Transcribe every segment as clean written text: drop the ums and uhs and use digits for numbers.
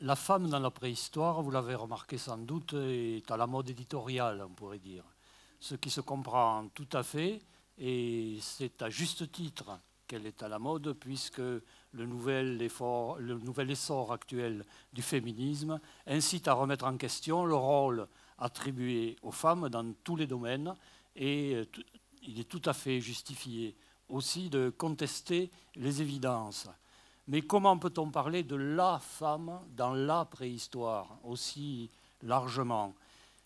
La femme dans la préhistoire, vous l'avez remarqué sans doute, est à la mode éditoriale, on pourrait dire. Ce qui se comprend tout à fait, et c'est à juste titre qu'elle est à la mode, puisque le nouvel essor actuel du féminisme incite à remettre en question le rôle attribué aux femmes dans tous les domaines, et il est tout à fait justifié aussi de contester les évidences. Mais comment peut-on parler de la femme dans la préhistoire aussi largement?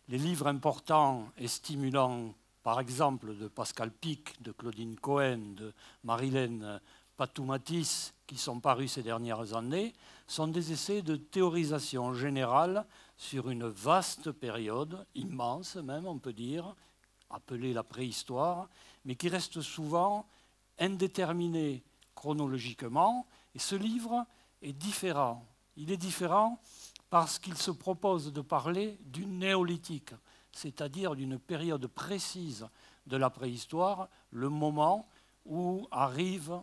Les livres importants et stimulants, par exemple de Pascal Pic, de Claudine Cohen, de Marilène Patoumatis, qui sont parus ces dernières années, sont des essais de théorisation générale sur une vaste période, immense même on peut dire, appelée la préhistoire, mais qui reste souvent indéterminée chronologiquement. Et ce livre est différent. Il est différent parce qu'il se propose de parler du néolithique, c'est-à-dire d'une période précise de la préhistoire, le moment où arrivent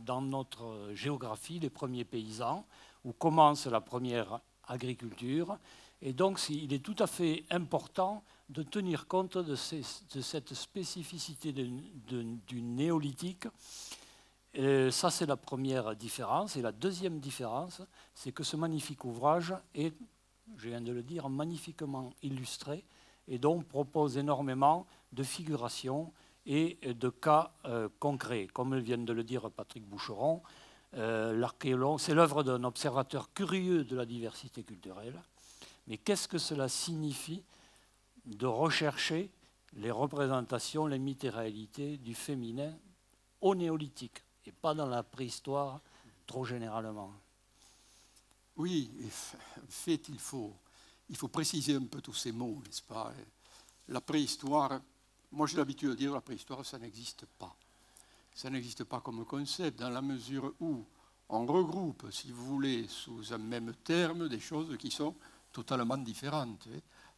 dans notre géographie les premiers paysans, où commence la première agriculture. Et donc il est tout à fait important de tenir compte de cette spécificité du néolithique. Ça, c'est la première différence. Et la deuxième différence, c'est que ce magnifique ouvrage est, je viens de le dire, magnifiquement illustré et donc propose énormément de figurations et de cas concrets. Comme vient de le dire Patrick Boucheron, l'archéologue, c'est l'œuvre d'un observateur curieux de la diversité culturelle. Mais qu'est-ce que cela signifie de rechercher les représentations, les mythes et réalités du féminin au néolithique et pas dans la préhistoire trop généralement? Oui, en fait, il faut préciser un peu tous ces mots, n'est-ce pas? La préhistoire, moi j'ai l'habitude de dire la préhistoire, ça n'existe pas. Ça n'existe pas comme concept, dans la mesure où on regroupe, si vous voulez, sous un même terme, des choses qui sont totalement différentes.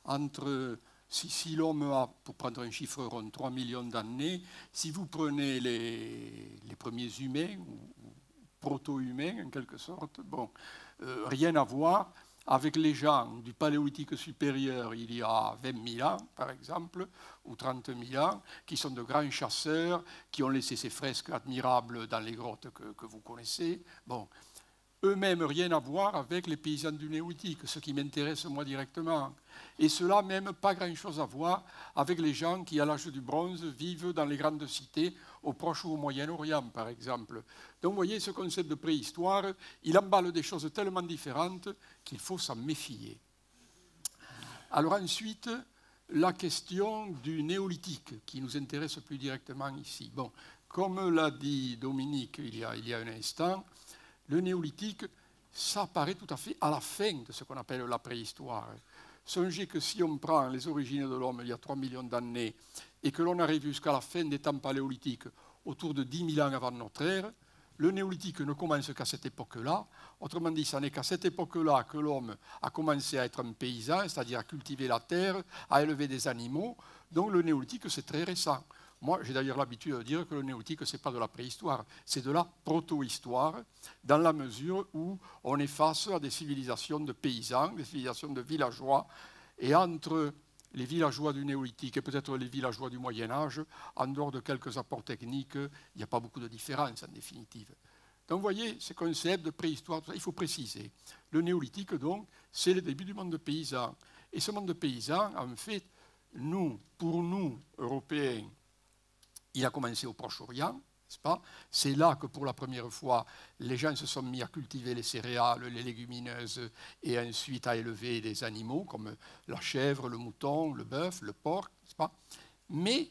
Entre, si l'homme a, pour prendre un chiffre rond, 3 millions d'années, si vous prenez les premiers humains, ou proto-humains en quelque sorte, bon, rien à voir avec les gens du paléolithique supérieur il y a 20 000 ans, par exemple, ou 30 000 ans, qui sont de grands chasseurs, qui ont laissé ces fresques admirables dans les grottes que vous connaissez. Bon, eux-mêmes, rien à voir avec les paysans du néolithique, ce qui m'intéresse moi directement. Et cela même pas grand-chose à voir avec les gens qui, à l'âge du bronze, vivent dans les grandes cités, au Proche ou au Moyen-Orient, par exemple. Donc, vous voyez, ce concept de préhistoire, il emballe des choses tellement différentes qu'il faut s'en méfier. Alors ensuite, la question du néolithique, qui nous intéresse plus directement ici. Bon, comme l'a dit Dominique il y a un instant, le néolithique, ça apparaît tout à fait à la fin de ce qu'on appelle la préhistoire. Songez que si on prend les origines de l'homme il y a 3 millions d'années et que l'on arrive jusqu'à la fin des temps paléolithiques, autour de 10 000 ans avant notre ère, le néolithique ne commence qu'à cette époque-là. Autrement dit, ce n'est qu'à cette époque-là que l'homme a commencé à être un paysan, c'est-à-dire à cultiver la terre, à élever des animaux. Donc le néolithique, c'est très récent. Moi, j'ai d'ailleurs l'habitude de dire que le néolithique, ce n'est pas de la préhistoire, c'est de la proto-histoire, dans la mesure où on est face à des civilisations de paysans, des civilisations de villageois, et entre les villageois du néolithique et peut-être les villageois du Moyen-Âge, en dehors de quelques apports techniques, il n'y a pas beaucoup de différence en définitive. Donc vous voyez, ces concepts de préhistoire, il faut préciser. Le néolithique, donc, c'est le début du monde paysan. Et ce monde paysan, en fait, pour nous, Européens, il a commencé au Proche-Orient, n'est-ce pas? C'est là que pour la première fois, les gens se sont mis à cultiver les céréales, les légumineuses et ensuite à élever des animaux comme la chèvre, le mouton, le bœuf, le porc, n'est-ce pas? Mais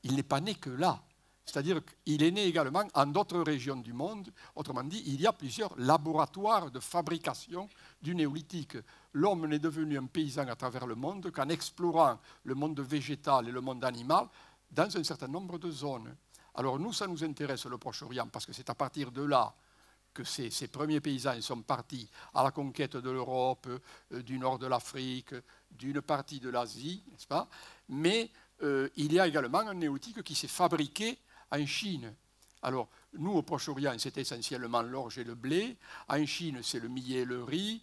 il n'est pas né que là. C'est-à-dire qu'il est né également en d'autres régions du monde. Autrement dit, il y a plusieurs laboratoires de fabrication du néolithique. L'homme n'est devenu un paysan à travers le monde qu'en explorant le monde végétal et le monde animal dans un certain nombre de zones. Alors nous, ça nous intéresse le Proche-Orient parce que c'est à partir de là que ces premiers paysans sont partis à la conquête de l'Europe, du nord de l'Afrique, d'une partie de l'Asie, n'est-ce pas? Mais il y a également un néolithique qui s'est fabriqué en Chine. Alors, nous, au Proche-Orient, c'est essentiellement l'orge et le blé. En Chine, c'est le millet et le riz.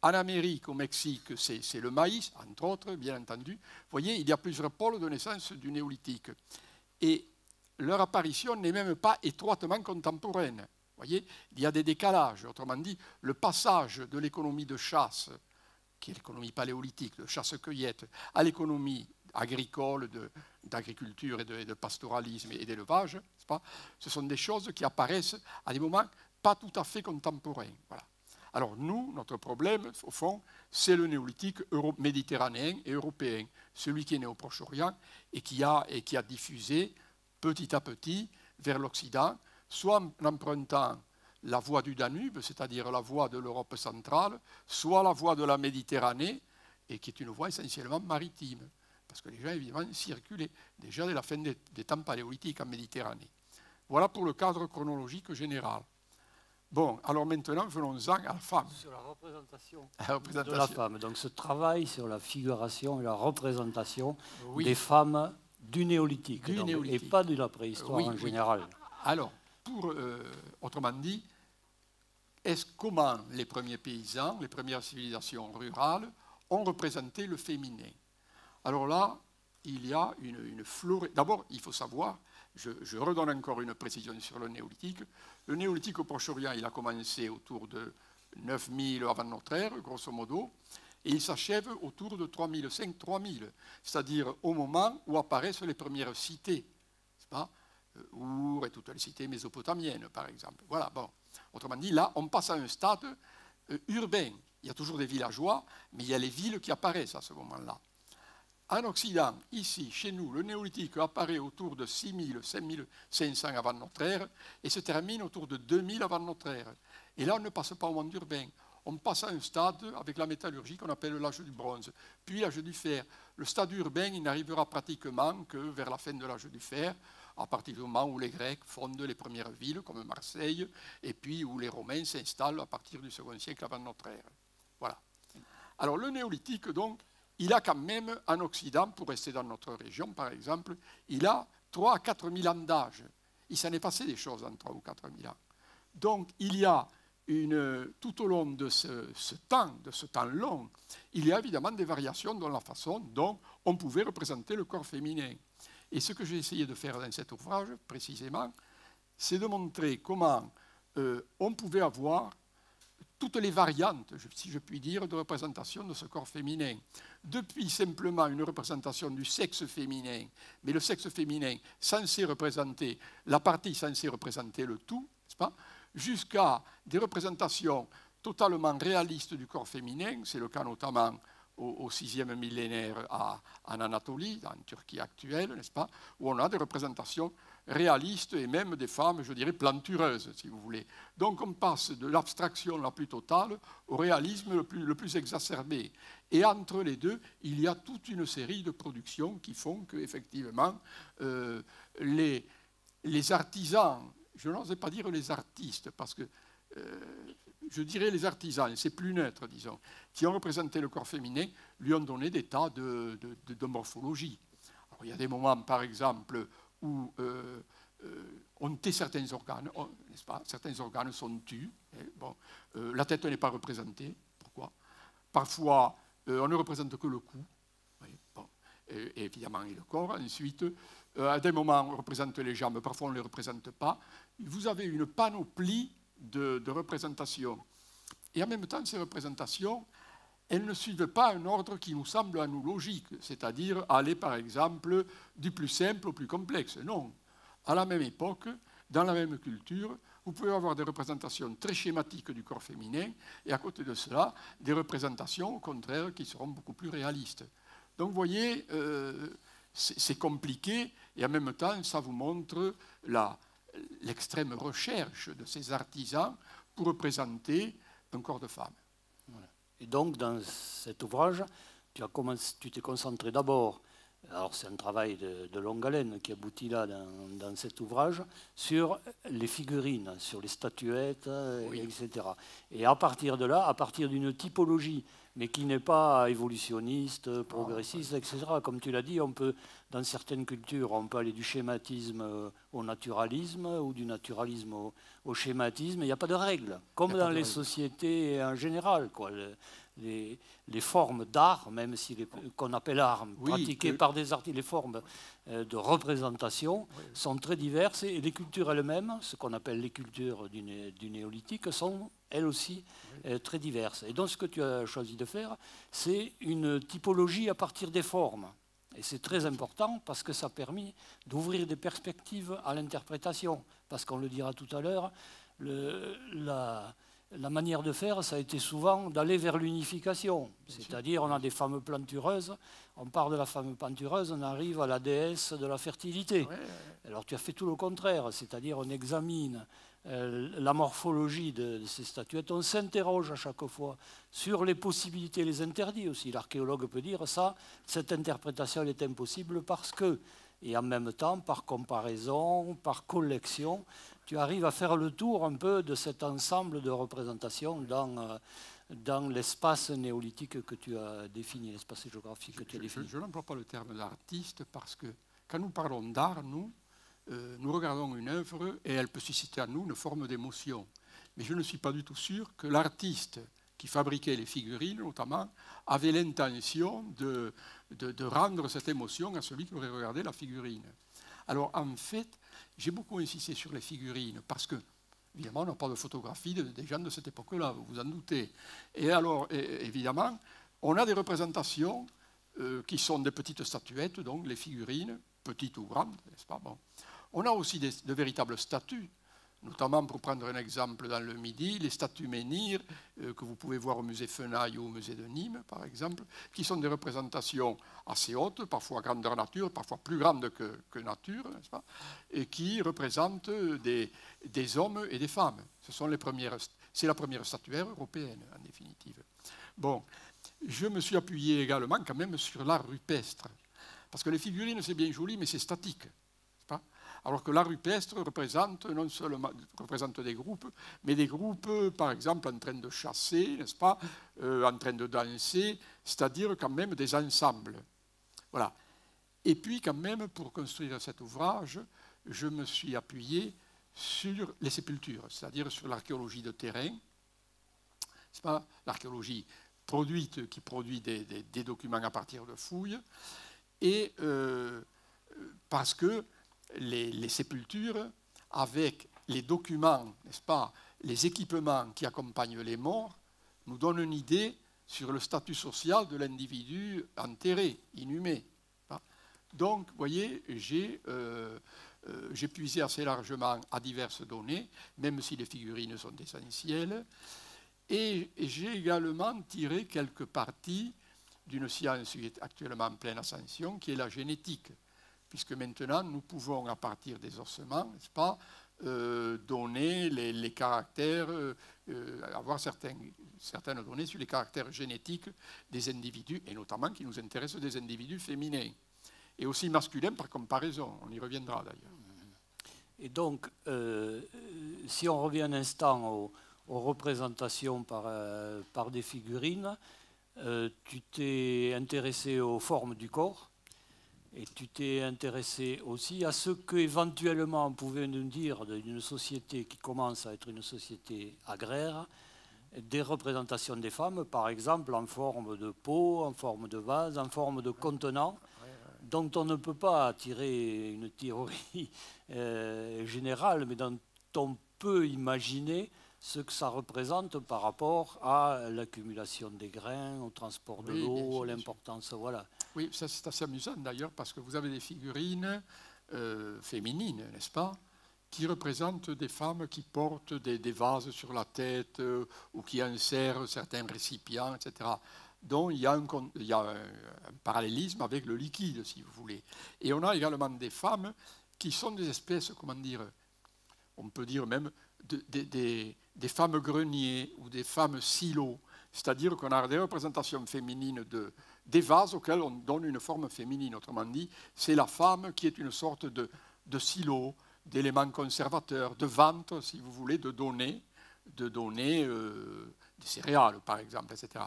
En Amérique, au Mexique, c'est le maïs, entre autres, bien entendu. Vous voyez, il y a plusieurs pôles de naissance du néolithique. Et leur apparition n'est même pas étroitement contemporaine. Vous voyez, il y a des décalages. Autrement dit, le passage de l'économie de chasse, qui est l'économie paléolithique, de chasse-cueillette, à l'économie agricole, d'agriculture et de pastoralisme et d'élevage, ce sont des choses qui apparaissent à des moments pas tout à fait contemporains. Voilà. Alors nous, notre problème, au fond, c'est le néolithique méditerranéen et européen, celui qui est né au Proche-Orient et qui a diffusé petit à petit vers l'Occident, soit en empruntant la voie du Danube, c'est-à-dire la voie de l'Europe centrale, soit la voie de la Méditerranée, et qui est une voie essentiellement maritime, parce que les gens, évidemment, circulaient déjà dès la fin des temps paléolithiques en Méditerranée. Voilà pour le cadre chronologique général. Bon, alors maintenant, venons-en à la femme. Sur la représentation de la femme. Donc ce travail sur la figuration et la représentation des femmes du néolithique, et pas de la préhistoire en général. Alors, autrement dit, comment les premiers paysans, les premières civilisations rurales ont représenté le féminin? Alors là, il y a une florée. D'abord, il faut savoir, je redonne encore une précision sur le néolithique. Le néolithique au Proche-Orient, il a commencé autour de 9000 avant notre ère, grosso modo, et il s'achève autour de 3005-3000, c'est-à-dire au moment où apparaissent les premières cités, n'est-ce pas? Our et toutes les cités mésopotamiennes, par exemple. Voilà, bon. Autrement dit, là, on passe à un stade urbain. Il y a toujours des villageois, mais il y a les villes qui apparaissent à ce moment-là. En Occident, ici, chez nous, le néolithique apparaît autour de 6000, 5500 avant notre ère et se termine autour de 2000 avant notre ère. Et là, on ne passe pas au monde urbain. On passe à un stade avec la métallurgie qu'on appelle l'âge du bronze, puis l'âge du fer. Le stade urbain, il n'arrivera pratiquement que vers la fin de l'âge du fer, à partir du moment où les Grecs fondent les premières villes, comme Marseille, et puis où les Romains s'installent à partir du second siècle avant notre ère. Voilà. Alors le néolithique, donc, il a quand même en Occident, pour rester dans notre région par exemple, il a 3 à 4 000 ans d'âge. Il s'en est passé des choses en 3 ou 4 000 ans. Donc il y a tout au long de ce temps long, il y a évidemment des variations dans la façon dont on pouvait représenter le corps féminin. Et ce que j'ai essayé de faire dans cet ouvrage, précisément, c'est de montrer comment on pouvait avoir toutes les variantes, si je puis dire, de représentation de ce corps féminin. Depuis simplement une représentation du sexe féminin, mais le sexe féminin censé représenter, la partie censée représenter le tout, n'est-ce pas, jusqu'à des représentations totalement réalistes du corps féminin, c'est le cas notamment au 6e millénaire en Anatolie, en Turquie actuelle, n'est-ce pas, où on a des représentations réalistes et même des femmes, je dirais, plantureuses, si vous voulez. Donc on passe de l'abstraction la plus totale au réalisme le plus exacerbé. Et entre les deux, il y a toute une série de productions qui font qu'effectivement, les artisans, je n'osais pas dire les artistes, parce que je dirais les artisans, c'est plus neutre, disons, qui ont représenté le corps féminin, lui ont donné des tas de morphologie. Alors, il y a des moments, par exemple, où on tait certains organes, n'est-ce pas? Certains organes sont tus. Bon, la tête n'est pas représentée. Pourquoi? Parfois, on ne représente que le cou. Oui, bon, et évidemment, et le corps. Ensuite, à des moments, on représente les jambes, parfois on ne les représente pas. Vous avez une panoplie de représentations. Et en même temps, ces représentations, elles ne suivent pas un ordre qui nous semble à nous logique, c'est-à-dire aller, par exemple, du plus simple au plus complexe. Non. À la même époque, dans la même culture, vous pouvez avoir des représentations très schématiques du corps féminin et à côté de cela, des représentations, au contraire, qui seront beaucoup plus réalistes. Donc, vous voyez, c'est compliqué et en même temps, ça vous montre l'extrême recherche de ces artisans pour représenter un corps de femme. Voilà. Et donc, dans cet ouvrage, tu t'es concentré d'abord, alors c'est un travail de longue haleine qui aboutit là dans cet ouvrage, sur les figurines, sur les statuettes, oui, etc. Et à partir de là, à partir d'une typologie mais qui n'est pas évolutionniste, progressiste, etc. Comme tu l'as dit, on peut, dans certaines cultures, on peut aller du schématisme au naturalisme ou du naturalisme au schématisme. Il n'y a pas de règles, comme dans les sociétés en général, quoi. Les formes d'art, même si qu'on appelle art, pratiquées par des artistes, les formes de représentation sont très diverses et les cultures elles-mêmes, ce qu'on appelle les cultures du néolithique, sont elles aussi très diverses. Et donc ce que tu as choisi de faire, c'est une typologie à partir des formes. Et c'est très important parce que ça a permis d'ouvrir des perspectives à l'interprétation. Parce qu'on le dira tout à l'heure, la manière de faire, ça a été souvent d'aller vers l'unification. C'est-à-dire, on a des femmes plantureuses, on part de la femme plantureuse, on arrive à la déesse de la fertilité. Alors tu as fait tout le contraire, c'est-à-dire on examine la morphologie de ces statuettes, on s'interroge à chaque fois sur les possibilités et les interdits aussi. L'archéologue peut dire ça, cette interprétation elle est impossible parce que, et en même temps, par comparaison, par collection, tu arrives à faire le tour un peu de cet ensemble de représentations dans l'espace néolithique que tu as défini, l'espace géographique que tu as défini. Je n'emploie pas le terme d'artiste parce que quand nous parlons d'art, nous regardons une œuvre et elle peut susciter à nous une forme d'émotion. Mais je ne suis pas du tout sûr que l'artiste qui fabriquait les figurines, notamment, avait l'intention de rendre cette émotion à celui qui aurait regardé la figurine. Alors, en fait, j'ai beaucoup insisté sur les figurines parce que, évidemment, on n'a pas de photographie des gens de cette époque-là, vous vous en doutez. Et alors, évidemment, on a des représentations qui sont des petites statuettes, donc les figurines, petites ou grandes, n'est-ce pas? Bon. On a aussi de véritables statues, notamment, pour prendre un exemple dans le Midi, les statues menhirs que vous pouvez voir au musée Fenaille ou au musée de Nîmes, par exemple, qui sont des représentations assez hautes, parfois grandeur nature, parfois plus grandes que nature, n'est-ce pas, et qui représentent des hommes et des femmes. C'est la première statuaire européenne, en définitive. Bon, je me suis appuyé également quand même sur l'art rupestre, parce que les figurines, c'est bien joli, mais c'est statique. Alors que l'art rupestre représente non seulement des groupes, mais des groupes, par exemple, en train de chasser, n'est-ce pas, en train de danser, c'est-à-dire quand même des ensembles. Voilà. Et puis, quand même, pour construire cet ouvrage, je me suis appuyé sur les sépultures, c'est-à-dire sur l'archéologie de terrain, n'est-ce pas, l'archéologie qui produit des documents à partir de fouilles, et parce que les sépultures, avec les documents, n'est-ce pas, les équipements qui accompagnent les morts, nous donnent une idée sur le statut social de l'individu enterré, inhumé. Donc, vous voyez, j'ai puisé assez largement à diverses données, même si les figurines sont essentielles, et j'ai également tiré quelques parties d'une science qui est actuellement en pleine ascension, qui est la génétique. Puisque maintenant, nous pouvons, à partir des ossements, n'est-ce pas, donner les caractères, avoir certaines données sur les caractères génétiques des individus, et notamment qui nous intéressent des individus féminins, et aussi masculins par comparaison. On y reviendra d'ailleurs. Et donc, si on revient un instant aux représentations par des figurines, tu t'es intéressé aux formes du corps. Et tu t'es intéressé aussi à ce qu'éventuellement on pouvait nous dire d'une société qui commence à être une société agraire, des représentations des femmes, par exemple en forme de pot, en forme de vase, en forme de contenant, dont on ne peut pas tirer une théorie générale, mais dont on peut imaginer ce que ça représente par rapport à l'accumulation des grains, au transport de l'eau, à l'importance, voilà. Oui, ça c'est assez amusant d'ailleurs, parce que vous avez des figurines féminines, n'est-ce pas, qui représentent des femmes qui portent des vases sur la tête ou qui insèrent certains récipients, etc. Donc il y a un parallélisme avec le liquide, si vous voulez. Et on a également des femmes qui sont des espèces, comment dire, on peut dire même des femmes greniers ou des femmes silos, c'est-à-dire qu'on a des représentations féminines des vases auxquels on donne une forme féminine. Autrement dit, c'est la femme qui est une sorte de silo, d'élément conservateur, de vente, si vous voulez, de données des céréales, par exemple, etc.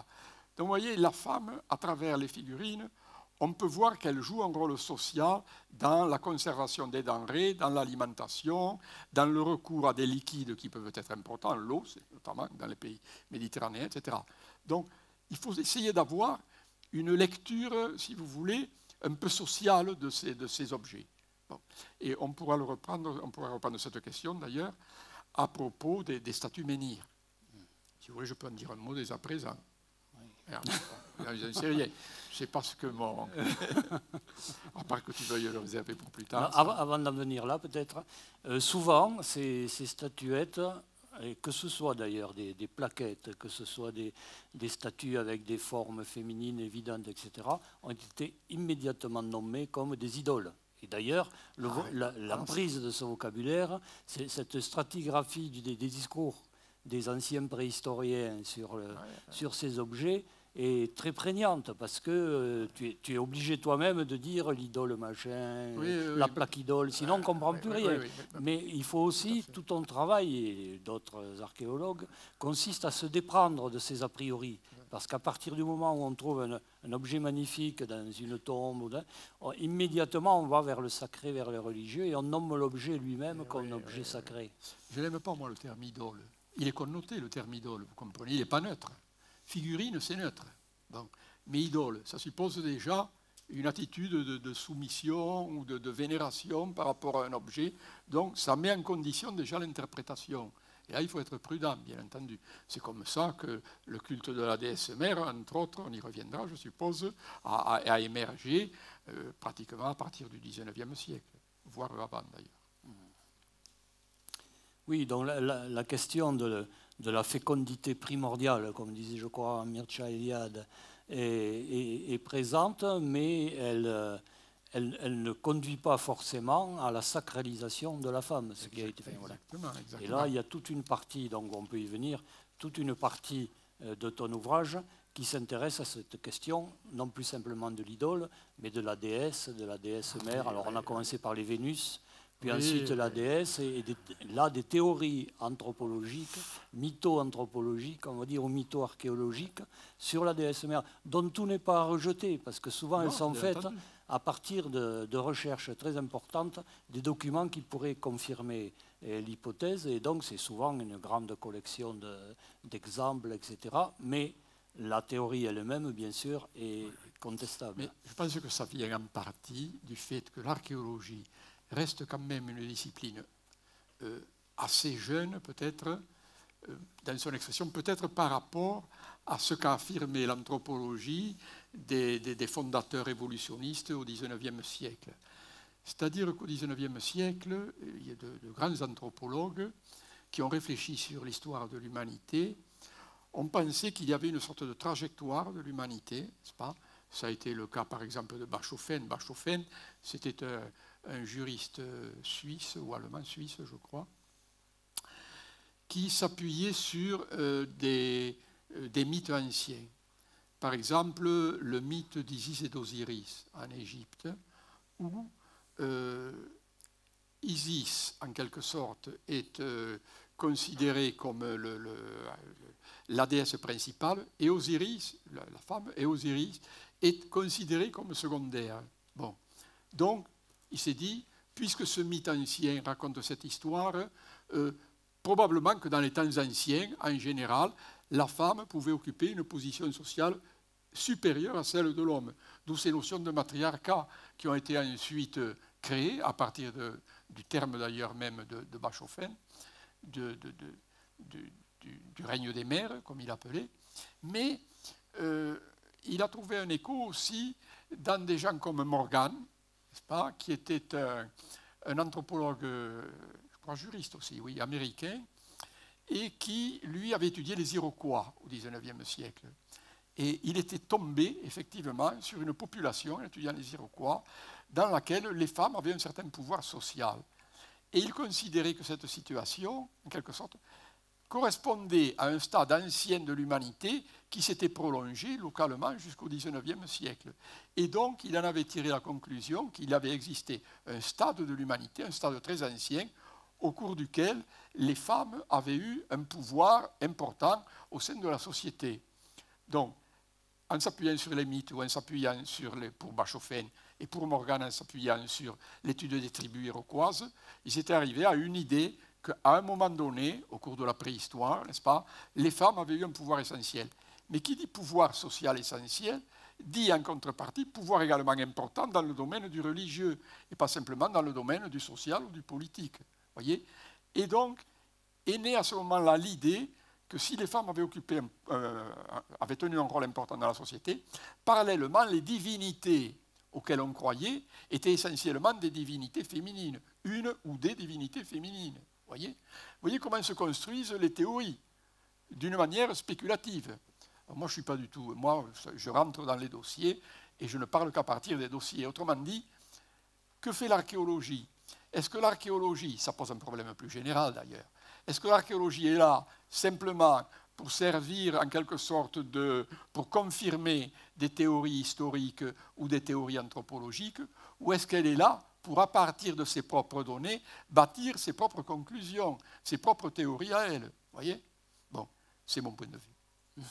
Donc, vous voyez, la femme, à travers les figurines, on peut voir qu'elle joue un rôle social dans la conservation des denrées, dans l'alimentation, dans le recours à des liquides qui peuvent être importants, l'eau, notamment dans les pays méditerranéens, etc. Donc, il faut essayer d'avoir une lecture, si vous voulez, un peu sociale de ces objets. Bon. Et on pourra reprendre cette question, d'ailleurs, à propos des statues menhirs. Si vous voulez, je peux en dire un mot dès à présent. Je ne sais rien. C'est parce que mon... à part que tu veuilles le réserver pour plus tard. Avant d'en venir là, peut-être, souvent, ces statuettes, et que ce soit d'ailleurs des plaquettes, que ce soit des statues avec des formes féminines évidentes, etc., ont été immédiatement nommées comme des idoles. Et d'ailleurs, l'emprise de ce vocabulaire, c'est cette stratigraphie des discours des anciens préhistoriens sur ces objets est très prégnante, parce que tu es obligé toi-même de dire l'idole machin, la plaque idole, sinon on ne comprend plus rien. Mais il faut aussi, tout ton travail, et d'autres archéologues, consiste à se déprendre de ces a priori. Parce qu'à partir du moment où on trouve un objet magnifique dans une tombe, immédiatement on va vers le sacré, vers le religieux, et on nomme l'objet lui-même comme objet sacré. Je n'aime pas, moi, le terme idole. Il est connoté, le terme idole, vous comprenez, il n'est pas neutre. Figurine, c'est neutre. Donc, mais idole, ça suppose déjà une attitude de soumission ou de vénération par rapport à un objet. Donc, ça met en condition déjà l'interprétation. Et là, il faut être prudent, bien entendu. C'est comme ça que le culte de la déesse mère, entre autres, on y reviendra, je suppose, a émergé pratiquement à partir du XIXe siècle, voire avant d'ailleurs. Oui, donc la question de la fécondité primordiale, comme disait, je crois, Mircea Eliade, est présente, mais elle ne conduit pas forcément à la sacralisation de la femme, ce qui a été fait. Voilà. Exactement. Et là, il y a toute une partie, donc on peut y venir, toute une partie de ton ouvrage qui s'intéresse à cette question, non plus simplement de l'idole, mais de la déesse mère. Alors on a commencé par les Vénus, puis ensuite la déesse, et là des théories anthropologiques, mytho-anthropologiques, on va dire, ou mytho-archéologiques, sur la déesse mère, dont tout n'est pas rejeté, parce que souvent elles sont faites à partir de recherches très importantes, des documents qui pourraient confirmer l'hypothèse, et donc c'est souvent une grande collection d'exemples, etc. Mais la théorie elle-même, bien sûr, est contestable. Mais je pense que ça vient en partie du fait que l'archéologie reste quand même une discipline assez jeune, peut-être, dans son expression, peut-être par rapport à ce qu'a affirmé l'anthropologie des fondateurs évolutionnistes au XIXe siècle. C'est-à-dire qu'au XIXe siècle, il y a de grands anthropologues qui ont réfléchi sur l'histoire de l'humanité. On pensait qu'il y avait une sorte de trajectoire de l'humanité, n'est-ce pas? Ça a été le cas, par exemple, de Bachofen. Bachofen, c'était un juriste suisse, ou allemand suisse, je crois, qui s'appuyait sur des mythes anciens. Par exemple, le mythe d'Isis et d'Osiris en Égypte, où Isis, en quelque sorte, est considérée comme la déesse principale, et Osiris, la femme, et Osiris est considérée comme secondaire. Bon. Donc, il s'est dit, puisque ce mythe ancien raconte cette histoire, probablement que dans les temps anciens, en général, la femme pouvait occuper une position sociale supérieure à celle de l'homme. D'où ces notions de matriarcat qui ont été ensuite créées, à partir du terme d'ailleurs même de Bachofen, du règne des mères, comme il appelait. Mais il a trouvé un écho aussi dans des gens comme Morgan, n'est-ce pas, qui était un anthropologue, je crois juriste aussi, oui, américain, et qui, lui, avait étudié les Iroquois au XIXe siècle. Et il était tombé, effectivement, sur une population, en étudiant les Iroquois, dans laquelle les femmes avaient un certain pouvoir social. Et il considérait que cette situation, en quelque sorte, correspondait à un stade ancien de l'humanité qui s'était prolongé localement jusqu'au XIXe siècle. Et donc, il en avait tiré la conclusion qu'il avait existé un stade de l'humanité, un stade très ancien, au cours duquel les femmes avaient eu un pouvoir important au sein de la société. Donc, en s'appuyant sur les mythes ou en s'appuyant pour Bachofen et pour Morgan en s'appuyant sur l'étude des tribus iroquoises, ils étaient arrivés à une idée qu'à un moment donné, au cours de la préhistoire, n'est-ce pas, les femmes avaient eu un pouvoir essentiel. Mais qui dit pouvoir social essentiel, dit en contrepartie pouvoir également important dans le domaine du religieux, et pas simplement dans le domaine du social ou du politique. Voyez ? Et donc, est née à ce moment-là l'idée que si les femmes avaient tenu un rôle important dans la société, parallèlement, les divinités auxquelles on croyait étaient essentiellement des divinités féminines, une ou des divinités féminines. Vous voyez comment se construisent les théories, d'une manière spéculative. Alors moi, je ne suis pas du tout... Moi, je rentre dans les dossiers et je ne parle qu'à partir des dossiers. Autrement dit, que fait l'archéologie? Est-ce que l'archéologie, ça pose un problème plus général d'ailleurs, est-ce que l'archéologie est là simplement pour servir en quelque sorte pour confirmer des théories historiques ou des théories anthropologiques, ou est-ce qu'elle est là pour, à partir de ses propres données, bâtir ses propres conclusions, ses propres théories à elle? Vous voyez? Bon, c'est mon point de vue.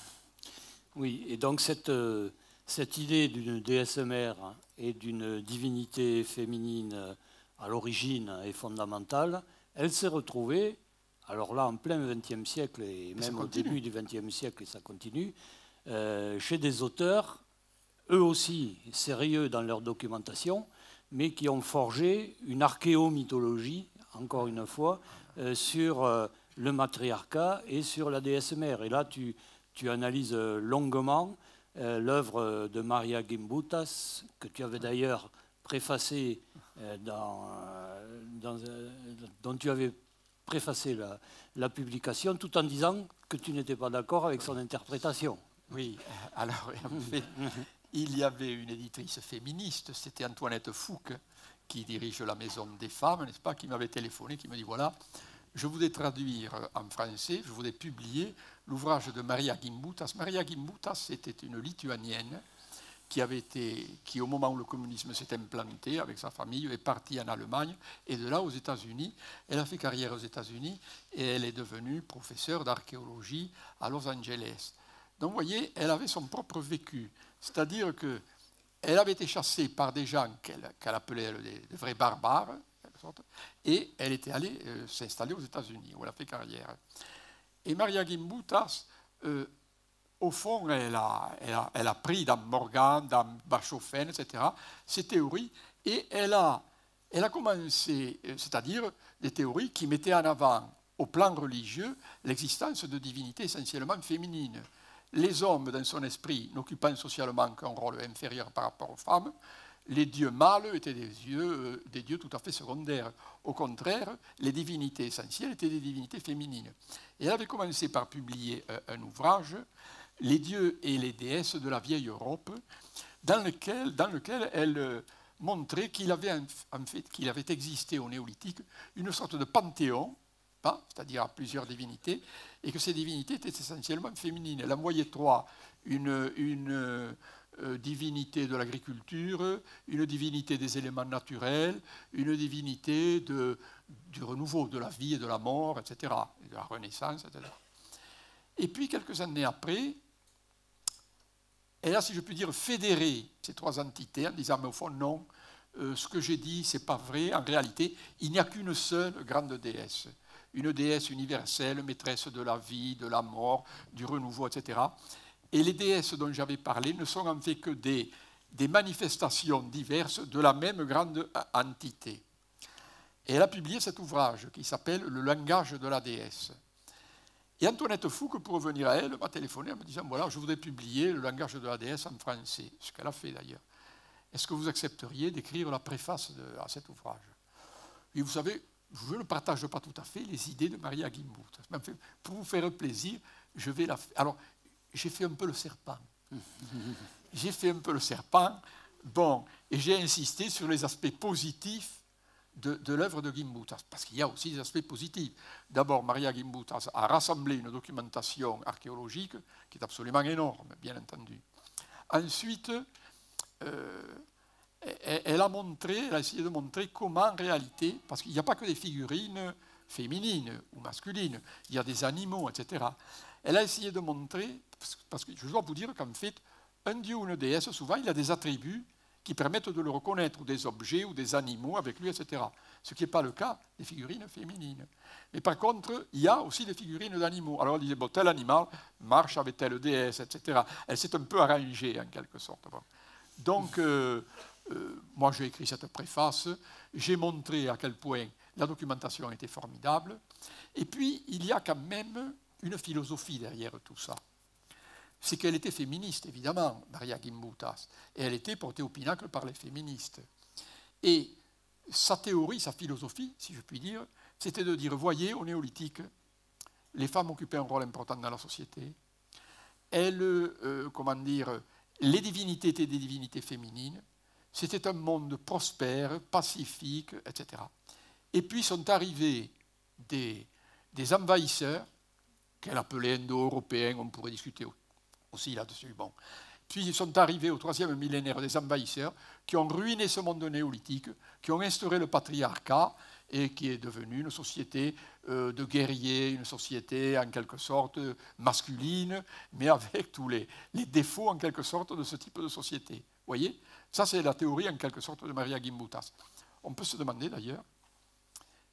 Oui, et donc cette idée d'une déesse mère et d'une divinité féminine à l'origine est fondamentale. Elle s'est retrouvée, alors là, en plein XXe siècle, et même au début du XXe siècle, et ça continue, chez des auteurs, eux aussi sérieux dans leur documentation, mais qui ont forgé une archéomythologie, encore une fois, sur le matriarcat et sur la déesse mère. Et là, tu analyses longuement l'œuvre de Maria Gimbutas, que tu avais d'ailleurs préfacée, dont tu avais préfacé la publication, tout en disant que tu n'étais pas d'accord avec son interprétation. Oui, alors en fait, il y avait une éditrice féministe, c'était Antoinette Fouque, qui dirige la Maison des Femmes, n'est-ce pas, qui m'avait téléphoné, qui me dit, voilà, je voudrais traduire en français, je voudrais publier l'ouvrage de Maria Gimbutas. Maria Gimbutas, c'était une Lituanienne qui, au moment où le communisme s'est implanté avec sa famille, est partie en Allemagne et de là aux États-Unis. Elle a fait carrière aux États-Unis et elle est devenue professeure d'archéologie à Los Angeles. Donc, vous voyez, elle avait son propre vécu. C'est-à-dire qu'elle avait été chassée par des gens qu'elle appelait des vrais barbares, et elle était allée s'installer aux États-Unis, où elle a fait carrière. Et Maria Gimbutas, au fond, elle a pris dans Morgan, dans Bachofen, etc., ces théories, et elle a commencé, c'est-à-dire des théories qui mettaient en avant, au plan religieux, l'existence de divinités essentiellement féminines. Les hommes, dans son esprit, n'occupant socialement qu'un rôle inférieur par rapport aux femmes, les dieux mâles étaient des dieux tout à fait secondaires. Au contraire, les divinités essentielles étaient des divinités féminines. Et elle avait commencé par publier un ouvrage, Les dieux et les déesses de la vieille Europe, dans lequel elle montrait qu'il avait existé au néolithique une sorte de panthéon, c'est-à-dire à plusieurs divinités, et que ces divinités étaient essentiellement féminines. Elle en voyait trois, une divinité de l'agriculture, une divinité des éléments naturels, une divinité du renouveau de la vie et de la mort, etc., et de la Renaissance, etc. Et puis, quelques années après, elle a, si je puis dire, fédéré ces trois entités en disant, mais au fond, non, ce que j'ai dit, ce n'est pas vrai. En réalité, il n'y a qu'une seule grande déesse, une déesse universelle, maîtresse de la vie, de la mort, du renouveau, etc. Et les déesses dont j'avais parlé ne sont en fait que des manifestations diverses de la même grande entité. Et elle a publié cet ouvrage qui s'appelle « Le langage de la déesse ». Et Antoinette Fouque, pour revenir à elle, m'a téléphoné en me disant, voilà, je voudrais publier le langage de la déesse en français, ce qu'elle a fait d'ailleurs. Est-ce que vous accepteriez d'écrire la préface à cet ouvrage? Et vous savez, je ne partage pas tout à fait les idées de Maria Gimbutas. Pour vous faire plaisir, je vais la faire. Alors, j'ai fait un peu le serpent. J'ai fait un peu le serpent, bon, et j'ai insisté sur les aspects positifs de l'œuvre de Gimbutas, parce qu'il y a aussi des aspects positifs. D'abord, Maria Gimbutas a rassemblé une documentation archéologique qui est absolument énorme, bien entendu. Ensuite, elle a essayé de montrer comment, en réalité, parce qu'il n'y a pas que des figurines féminines ou masculines, il y a des animaux, etc. Elle a essayé de montrer, parce que je dois vous dire qu'en fait, un dieu ou une déesse, souvent, il a des attributs qui permettent de le reconnaître, ou des objets, ou des animaux avec lui, etc. Ce qui n'est pas le cas des figurines féminines. Mais par contre, il y a aussi des figurines d'animaux. Alors on disait, bon, tel animal marche avec telle déesse, etc. Elle s'est un peu arrangée, en quelque sorte. Bon. Donc, moi j'ai écrit cette préface, j'ai montré à quel point la documentation était formidable. Et puis, il y a quand même une philosophie derrière tout ça. C'est qu'elle était féministe, évidemment, Maria Gimbutas, et elle était portée au pinacle par les féministes. Et sa théorie, sa philosophie, si je puis dire, c'était de dire, voyez, au néolithique, les femmes occupaient un rôle important dans la société. Elles, comment dire, les divinités étaient des divinités féminines. C'était un monde prospère, pacifique, etc. Et puis sont arrivés des envahisseurs, qu'elle appelait indo-européens, on pourrait discuter aussi là-dessus. Bon. Puis ils sont arrivés au 3e millénaire des envahisseurs qui ont ruiné ce monde néolithique, qui ont instauré le patriarcat et qui est devenu une société de guerriers, une société en quelque sorte masculine, mais avec tous les défauts en quelque sorte de ce type de société. Vous voyez? Ça, c'est la théorie en quelque sorte de Maria Gimbutas. On peut se demander d'ailleurs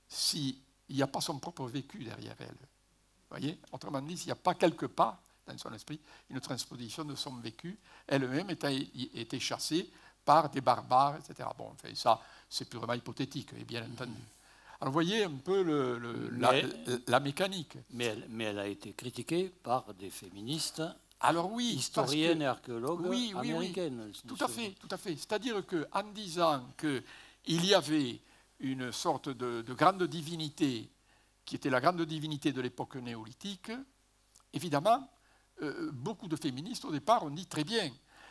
s'il n'y a pas son propre vécu derrière elle. Vous voyez? Autrement dit, s'il n'y a pas quelque part dans son esprit une transposition de son vécu, elle-même était chassée par des barbares, etc. Bon, enfin, ça, c'est purement hypothétique, bien entendu. Alors, vous voyez un peu la mécanique. Mais elle a été critiquée par des féministes, alors, oui, historiennes et archéologues américaines. Oui. Tout à fait. C'est-à-dire qu'en disant qu'il y avait une sorte de grande divinité qui était la grande divinité de l'époque néolithique, évidemment, beaucoup de féministes, au départ, ont dit très bien.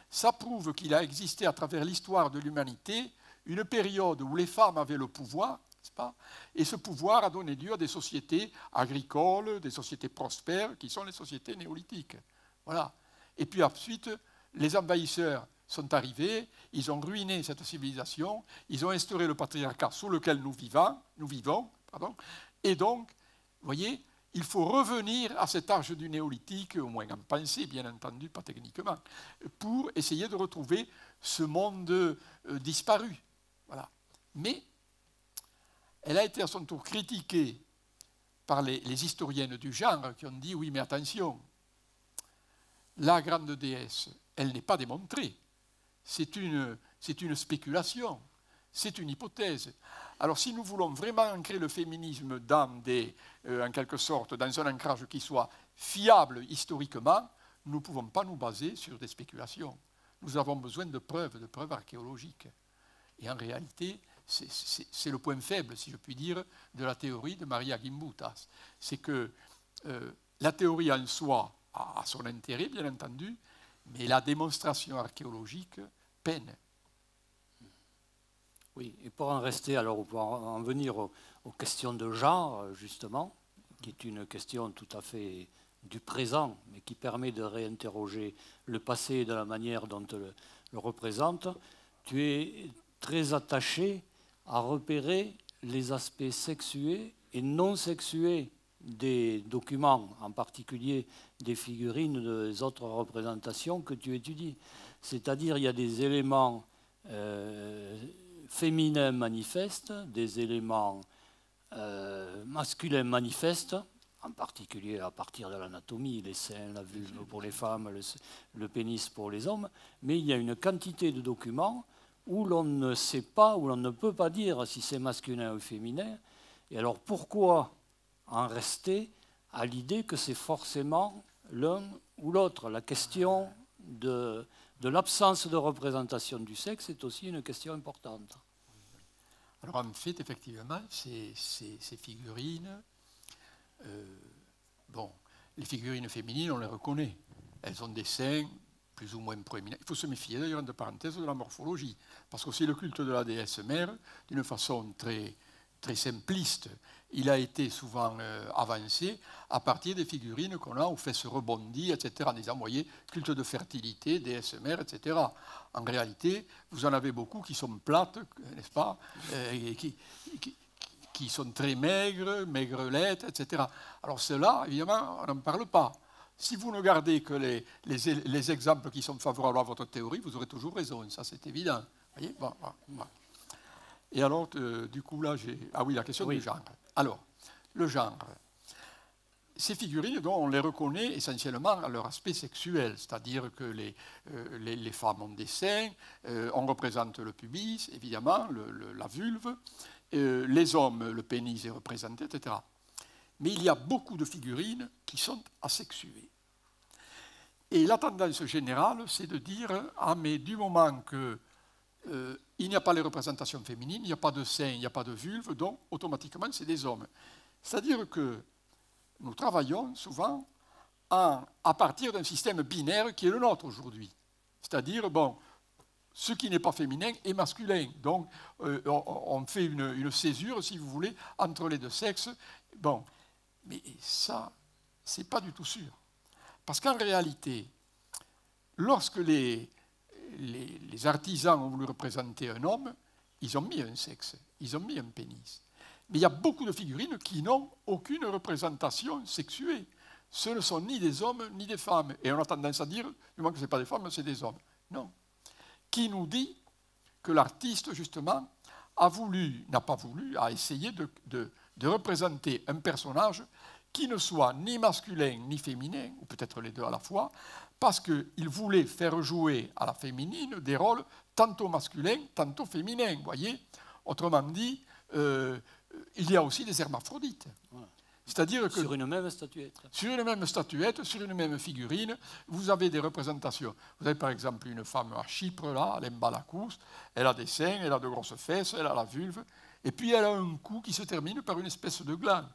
Ça prouve qu'il a existé à travers l'histoire de l'humanité une période où les femmes avaient le pouvoir, n'est-ce pas? Et ce pouvoir a donné lieu à des sociétés agricoles, des sociétés prospères, qui sont les sociétés néolithiques. Voilà. Et puis ensuite, les envahisseurs sont arrivés, ils ont ruiné cette civilisation, ils ont instauré le patriarcat sous lequel nous vivons, et donc, vous voyez, il faut revenir à cet âge du néolithique, au moins en pensée, bien entendu, pas techniquement, pour essayer de retrouver ce monde disparu. Voilà. Mais elle a été à son tour critiquée par les historiennes du genre qui ont dit, oui, mais attention, la grande déesse, elle n'est pas démontrée. C'est une spéculation, c'est une hypothèse. Alors si nous voulons vraiment ancrer le féminisme en quelque sorte, dans un ancrage qui soit fiable historiquement, nous ne pouvons pas nous baser sur des spéculations. Nous avons besoin de preuves archéologiques. Et en réalité, c'est le point faible, si je puis dire, de la théorie de Maria Gimbutas. C'est que la théorie en soi a son intérêt, bien entendu, mais la démonstration archéologique peine. Oui, et pour en rester, alors pour en venir aux questions de genre, justement, qui est une question tout à fait du présent, mais qui permet de réinterroger le passé de la manière dont le représente, tu es très attaché à repérer les aspects sexués et non sexués des documents, en particulier des figurines des autres représentations que tu étudies. C'est-à-dire il y a des éléments féminins manifestes, des éléments masculins manifestes, en particulier à partir de l'anatomie, les seins, la vulve pour les femmes, le pénis pour les hommes, mais il y a une quantité de documents où l'on ne sait pas, où l'on ne peut pas dire si c'est masculin ou féminin. Et alors pourquoi en rester à l'idée que c'est forcément l'un ou l'autre? La question de l'absence de représentation du sexe est aussi une question importante. Alors en fait, effectivement, ces figurines, les figurines féminines, on les reconnaît. Elles ont des seins plus ou moins proéminents. Il faut se méfier d'ailleurs, entre parenthèses, de la morphologie, parce que c'est le culte de la déesse mère, d'une façon très, très simpliste. Il a été souvent avancé à partir des figurines qu'on a aux fesses rebondies, etc., en disant, vous voyez, culte de fertilité, déesse mère, etc. En réalité, vous en avez beaucoup qui sont plates, n'est-ce pas, et qui sont très maigres, maigrelettes, etc. Alors cela, évidemment, on n'en parle pas. si vous ne gardez que les exemples qui sont favorables à votre théorie, vous aurez toujours raison, ça c'est évident. Vous voyez, bon. Et alors, du coup, là, j'ai... Ah oui, la question du genre. Alors, le genre. Ces figurines, donc, on les reconnaît essentiellement à leur aspect sexuel, c'est-à-dire que les femmes ont des seins, on représente le pubis, évidemment, la vulve, les hommes, le pénis est représenté, etc. Mais il y a beaucoup de figurines qui sont asexuées. Et la tendance générale, c'est de dire « Ah, mais du moment que il n'y a pas les représentations féminines, il n'y a pas de seins, il n'y a pas de vulve, donc automatiquement c'est des hommes. » C'est-à-dire que nous travaillons souvent à partir d'un système binaire qui est le nôtre aujourd'hui. C'est-à-dire, bon, ce qui n'est pas féminin est masculin. Donc, on fait une césure, si vous voulez, entre les deux sexes. Bon, mais ça, c'est pas du tout sûr. Parce qu'en réalité, lorsque les artisans ont voulu représenter un homme, ils ont mis un sexe, ils ont mis un pénis. Mais il y a beaucoup de figurines qui n'ont aucune représentation sexuée. Ce ne sont ni des hommes ni des femmes. Et on a tendance à dire, du moins que ce n'est pas des femmes, c'est des hommes. Non. Qui nous dit que l'artiste, justement, a essayé de représenter un personnage qui ne soit ni masculin ni féminin, ou peut-être les deux à la fois, parce qu'il voulait faire jouer à la féminine des rôles tantôt masculins, tantôt féminins. Vous voyez ? Autrement dit, il y a aussi des hermaphrodites. Voilà. C'est-à-dire que sur une même statuette. Sur une même statuette, sur une même figurine, vous avez des représentations. Vous avez par exemple une femme à Chypre, là, l'Embalakous, elle a des seins, elle a de grosses fesses, elle a la vulve, et puis elle a un cou qui se termine par une espèce de gland.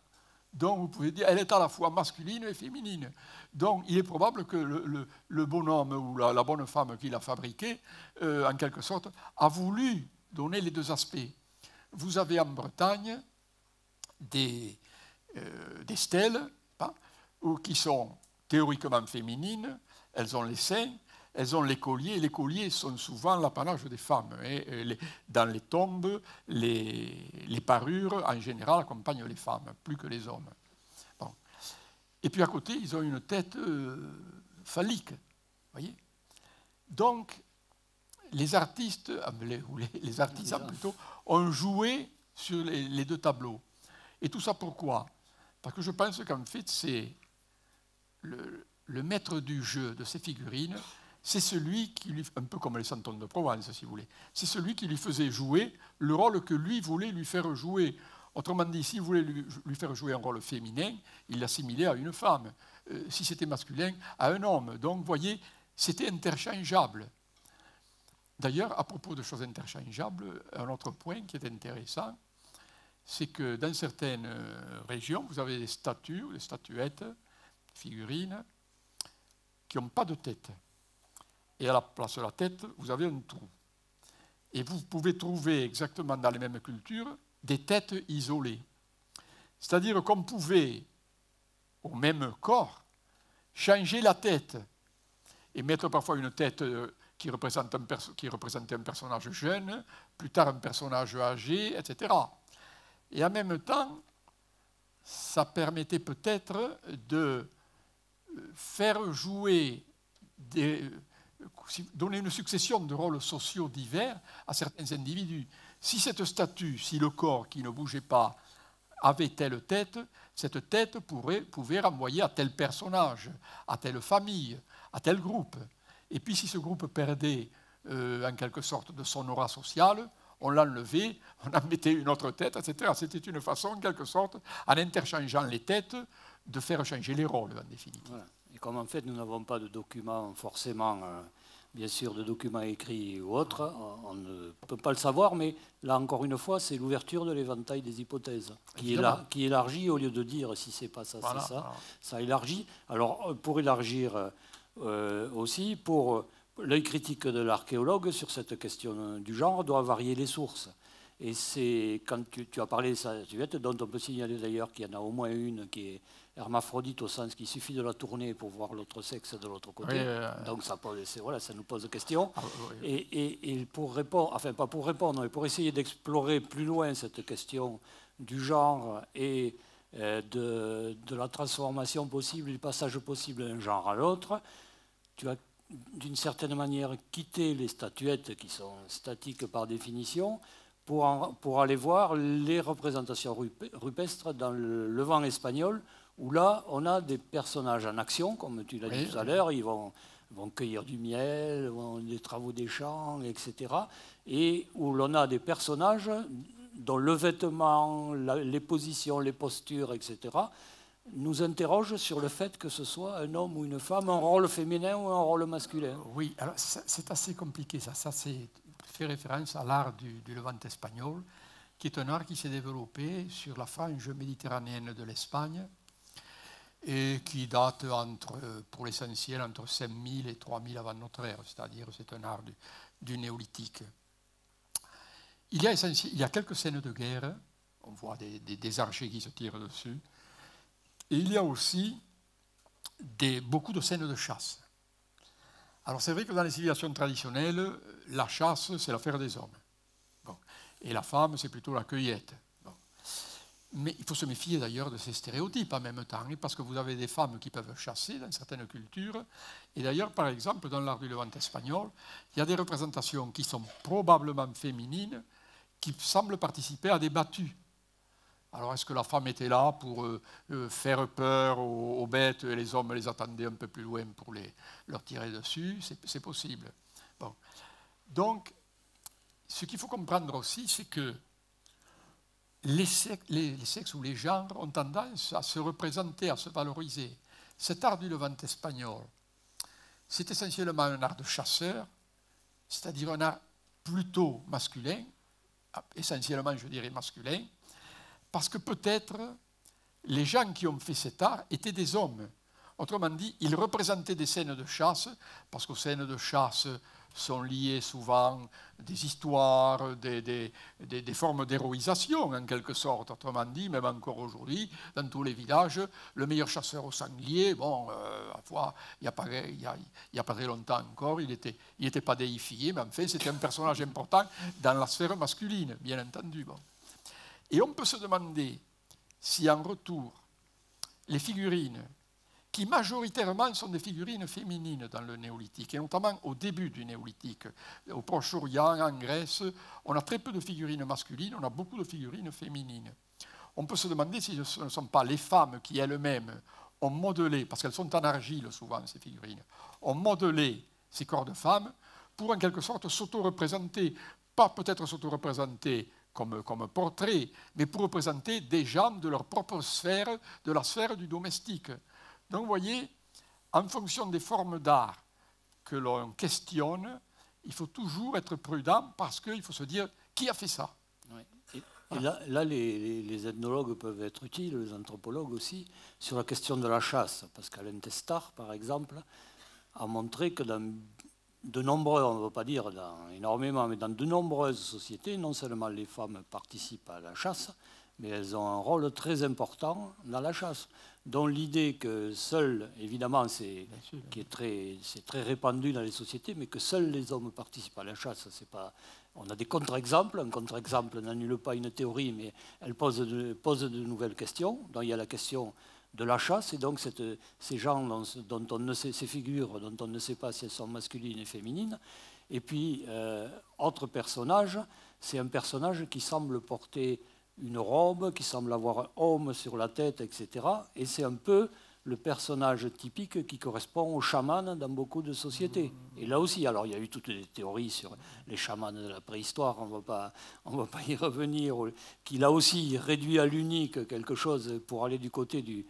Donc vous pouvez dire, elle est à la fois masculine et féminine. Donc il est probable que le bonhomme ou la bonne femme qui l'a fabriqué, en quelque sorte, a voulu donner les deux aspects. Vous avez en Bretagne des stèles qui sont théoriquement féminines, elles ont les seins, elles ont les colliers, et les colliers sont souvent l'apanage des femmes. Dans les tombes, les parures, en général, accompagnent les femmes, plus que les hommes. Bon. Et puis à côté, ils ont une tête phallique. Voyez ? Donc, les artistes, les artisans plutôt, ont joué sur les deux tableaux. Et tout ça pourquoi ? Parce que je pense qu'en fait, c'est le maître du jeu de ces figurines, c'est celui qui lui, un peu comme les santons de Provence, si vous voulez, c'est celui qui lui faisait jouer le rôle que lui voulait lui faire jouer. Autrement dit, s'il voulait lui faire jouer un rôle féminin, il l'assimilait à une femme. Si c'était masculin, à un homme. Donc, vous voyez, c'était interchangeable. D'ailleurs, à propos de choses interchangeables, un autre point qui est intéressant, c'est que dans certaines régions, vous avez des statues ou des statuettes, figurines, qui n'ont pas de tête. Et à la place de la tête, vous avez un trou. Et vous pouvez trouver exactement dans les mêmes cultures des têtes isolées. C'est-à-dire qu'on pouvait, au même corps, changer la tête et mettre parfois une tête qui représentait un personnage jeune, plus tard un personnage âgé, etc. Et en même temps, ça permettait peut-être de faire jouer, donner une succession de rôles sociaux divers à certains individus. Si cette statue, si le corps qui ne bougeait pas avait telle tête, cette tête pouvait renvoyer à tel personnage, à telle famille, à tel groupe. Et puis si ce groupe perdait en quelque sorte de son aura sociale, on l'enlevait, on en mettait une autre tête, etc. C'était une façon, en quelque sorte, en interchangeant les têtes, de faire changer les rôles, en définitive. Voilà. Et comme en fait, nous n'avons pas de documents, forcément, bien sûr, de documents écrits ou autres, on ne peut pas le savoir, mais là, encore une fois, c'est l'ouverture de l'éventail des hypothèses, qui élargit, au lieu de dire si c'est pas ça, voilà, c'est ça, voilà. Ça élargit. Alors, pour élargir aussi, pour l'œil critique de l'archéologue sur cette question du genre doit varier les sources. Et c'est quand tu as parlé de sa statuette, dont on peut signaler d'ailleurs qu'il y en a au moins une qui est hermaphrodite, au sens qu'il suffit de la tourner pour voir l'autre sexe de l'autre côté. Oui, donc ça nous pose question. Ah, oui. Et pour répondre, enfin pas pour répondre, mais pour essayer d'explorer plus loin cette question du genre et de la transformation possible, du passage possible d'un genre à l'autre. Tu as d'une certaine manière quitté les statuettes qui sont statiques par définition pour aller voir les représentations rupestres dans le Levant espagnol, où là, on a des personnages en action, comme tu l'as dit tout à l'heure, ils vont cueillir du miel, des travaux des champs, etc. Et où l'on a des personnages dont le vêtement, les positions, les postures, etc., nous interrogent sur le fait que ce soit un homme ou une femme, un rôle féminin ou un rôle masculin. Oui, alors c'est assez compliqué ça. Ça fait référence à l'art du Levant espagnol, qui est un art qui s'est développé sur la frange méditerranéenne de l'Espagne et qui date pour l'essentiel entre 5000 et 3000 avant notre ère, c'est-à-dire c'est un art du néolithique. Il y a quelques scènes de guerre, on voit des archers qui se tirent dessus, et il y a aussi beaucoup de scènes de chasse. Alors c'est vrai que dans les civilisations traditionnelles, la chasse, c'est l'affaire des hommes. Bon. Et la femme, c'est plutôt la cueillette. Bon. Mais il faut se méfier d'ailleurs de ces stéréotypes en même temps, parce que vous avez des femmes qui peuvent chasser dans certaines cultures. Et d'ailleurs, par exemple, dans l'art du Levant espagnol, il y a des représentations qui sont probablement féminines, qui semblent participer à des battues. Alors, est-ce que la femme était là pour faire peur aux bêtes et les hommes les attendaient un peu plus loin pour leur tirer dessus? C'est possible. Bon. Donc, ce qu'il faut comprendre aussi, c'est que les sexes ou les genres ont tendance à se représenter, à se valoriser. Cet art du Levant espagnol, c'est essentiellement un art de chasseur, c'est-à-dire un art plutôt masculin, essentiellement, je dirais, masculin, parce que peut-être les gens qui ont fait cet art étaient des hommes. Autrement dit, ils représentaient des scènes de chasse, parce qu'aux scènes de chasse sont liées souvent des histoires, des formes d'héroïsation, en quelque sorte. Autrement dit, même encore aujourd'hui, dans tous les villages, le meilleur chasseur au sanglier, bon, il n'y a pas très longtemps encore, il n'était pas déifié, mais enfin, c'était un personnage important dans la sphère masculine, bien entendu. Bon. Et on peut se demander si en retour, les figurines, qui majoritairement sont des figurines féminines dans le néolithique, et notamment au début du néolithique, au Proche-Orient, en Grèce, on a très peu de figurines masculines, on a beaucoup de figurines féminines. On peut se demander si ce ne sont pas les femmes qui elles-mêmes ont modelé, parce qu'elles sont en argile souvent ces figurines, ont modelé ces corps de femmes pour en quelque sorte s'auto-représenter, pas peut-être s'auto-représenter comme portrait, mais pour représenter des gens de leur propre sphère, de la sphère du domestique. Donc vous voyez, en fonction des formes d'art que l'on questionne, il faut toujours être prudent parce qu'il faut se dire qui a fait ça. Oui. Et là les ethnologues peuvent être utiles, les anthropologues aussi, sur la question de la chasse, parce qu'Alain Testard, par exemple, a montré que dans de nombreux, on ne veut pas dire énormément, mais dans de nombreuses sociétés, non seulement les femmes participent à la chasse, mais elles ont un rôle très important dans la chasse. Dont l'idée que seuls, évidemment, c'est très répandu dans les sociétés, mais que seuls les hommes participent à la chasse, c'est pas. On a des contre-exemples. Un contre-exemple n'annule pas une théorie, mais elle pose de nouvelles questions. Donc il y a la question de la chasse, et donc ces gens dont on ne sait, ces figures dont on ne sait pas si elles sont masculines et féminines. Et puis, autre personnage, c'est un personnage qui semble porter une robe, qui semble avoir un aume sur la tête, etc. Et c'est un peu le personnage typique qui correspond aux chamans dans beaucoup de sociétés. Et là aussi, alors il y a eu toutes les théories sur les chamans de la préhistoire, on ne va pas y revenir, qui là aussi réduit à l'unique quelque chose pour aller du côté du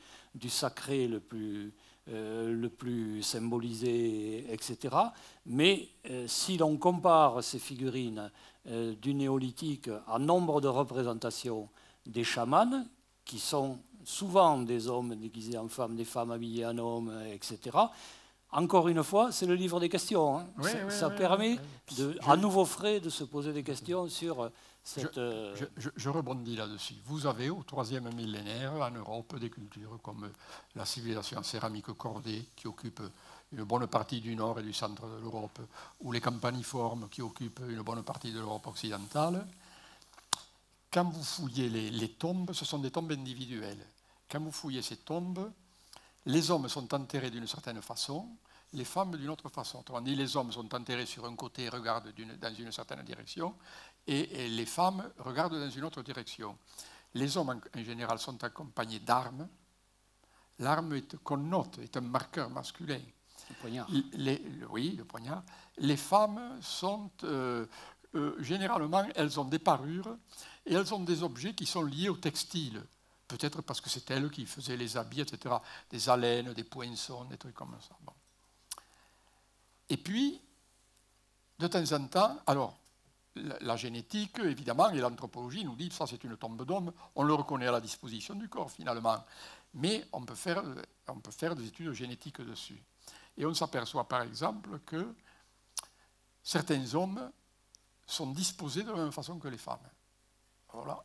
sacré le plus symbolisé, etc. Mais si l'on compare ces figurines du néolithique en nombre de représentations des chamans, qui sont souvent des hommes déguisés en femmes, des femmes habillées en hommes, etc. Encore une fois, c'est le livre des questions. Hein. Oui, ça permet, à nouveau frais, de se poser des questions sur cette... Je rebondis là-dessus. Vous avez au 3e millénaire en Europe des cultures comme la civilisation céramique cordée qui occupe une bonne partie du nord et du centre de l'Europe, ou les campaniformes qui occupent une bonne partie de l'Europe occidentale. Quand vous fouillez les tombes, ce sont des tombes individuelles. quand vous fouillez ces tombes, les hommes sont enterrés d'une certaine façon, les femmes d'une autre façon. Autrement dit, les hommes sont enterrés sur un côté et regardent dans une certaine direction, et les femmes regardent dans une autre direction. Les hommes, en général, sont accompagnés d'armes. L'arme connote, est un marqueur masculin. Le poignard. Oui, le poignard. Les femmes sont, généralement, elles ont des parures, et elles ont des objets qui sont liés au textile. Peut-être parce que c'est elles qui faisaient les habits, etc. Des haleines, des poinçons, des trucs comme ça. Bon. Et puis, de temps en temps, alors, la génétique, évidemment, et l'anthropologie nous dit que ça c'est une tombe d'homme, on le reconnaît à la disposition du corps finalement, mais on peut faire des études génétiques dessus. Et on s'aperçoit par exemple que certains hommes sont disposés de la même façon que les femmes. Alors là,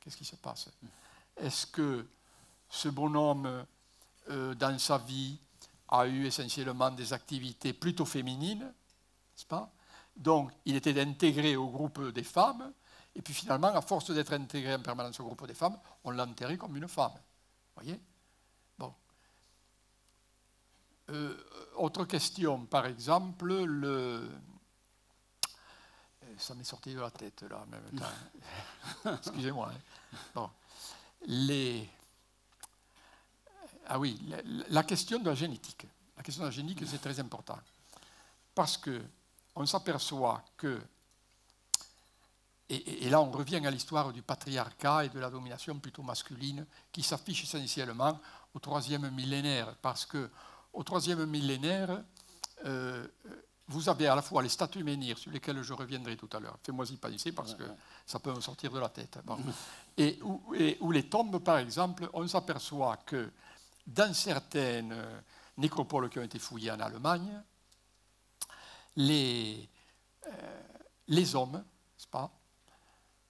qu'est-ce qui se passe? Est-ce que ce bonhomme, dans sa vie, a eu essentiellement des activités plutôt féminines, n'est-ce pas? Donc, il était intégré au groupe des femmes, et puis finalement, à force d'être intégré en permanence au groupe des femmes, on l'a enterré comme une femme. Vous voyez? Bon. Autre question, par exemple, ça m'est sorti de la tête, là, en même temps. Excusez-moi. Hein. Bon. Ah oui, la question de la génétique. La question de la génétique, c'est très important. Parce qu'on s'aperçoit que, et là on revient à l'histoire du patriarcat et de la domination plutôt masculine, qui s'affiche essentiellement au 3e millénaire. Parce qu'au 3e millénaire, vous avez à la fois les statues menhirs, sur lesquelles je reviendrai tout à l'heure. Fais-moi-y penser parce que ça peut me sortir de la tête. Bon. Et où les tombes, par exemple, on s'aperçoit que dans certaines nécropoles qui ont été fouillées en Allemagne, les hommes, n'est-ce pas,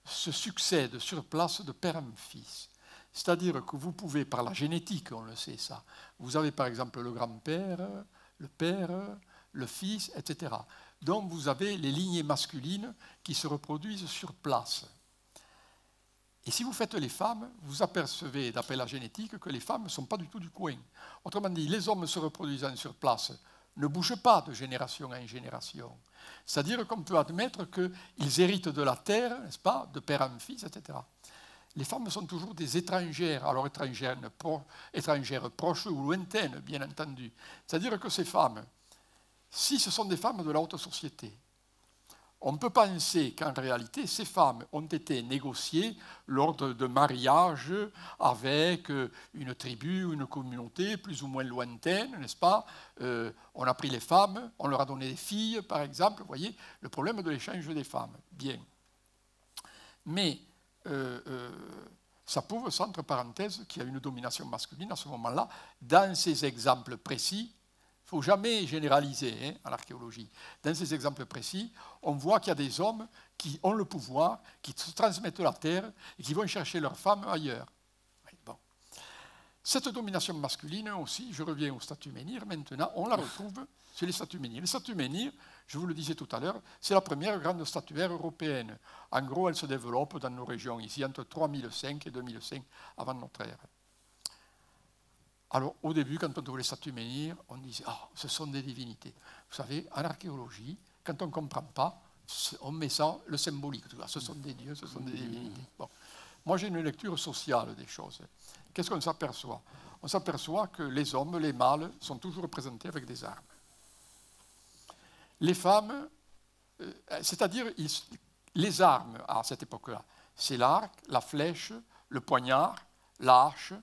se succèdent sur place de père en fils. C'est-à-dire que vous pouvez, par la génétique, on le sait ça, vous avez par exemple le grand-père, le père, le fils, etc. Donc vous avez les lignées masculines qui se reproduisent sur place. Et si vous faites les femmes, vous apercevez, d'après la génétique, que les femmes ne sont pas du tout du coin. Autrement dit, les hommes se reproduisant sur place ne bougent pas de génération en génération. C'est-à-dire qu'on peut admettre qu'ils héritent de la terre, n'est-ce pas, de père en fils, etc. Les femmes sont toujours des étrangères, alors étrangères proches ou lointaines, bien entendu. C'est-à-dire que ces femmes, si ce sont des femmes de la haute société, on peut penser qu'en réalité, ces femmes ont été négociées lors de mariages avec une tribu ou une communauté plus ou moins lointaine, n'est-ce pas? On a pris les femmes, on leur a donné des filles, par exemple. Vous voyez, le problème de l'échange des femmes. Bien. Mais ça prouve, ça, entre parenthèses, qu'il y a une domination masculine à ce moment-là. Dans ces exemples précis, il ne faut jamais généraliser en archéologie. Dans ces exemples précis, on voit qu'il y a des hommes qui ont le pouvoir, qui se transmettent la terre et qui vont chercher leurs femmes ailleurs. Bon. Cette domination masculine aussi, je reviens aux statues menhirs maintenant, on la retrouve chez les statues menhirs. Les statues menhirs, je vous le disais tout à l'heure, c'est la première grande statuaire européenne. En gros, elle se développe dans nos régions ici, entre 3005 et 2005 avant notre ère. Alors, au début, quand on trouvait les statues menhirs, on disait « Ah, ce sont des divinités ». Vous savez, en archéologie, quand on ne comprend pas, on met ça, le symbolique. Ce sont des dieux, ce sont des divinités. Bon. Moi, j'ai une lecture sociale des choses. Qu'est-ce qu'on s'aperçoit? On s'aperçoit que les hommes, les mâles, sont toujours représentés avec des armes. Les femmes, c'est-à-dire les armes à cette époque-là, c'est l'arc, la flèche, le poignard, l'arche,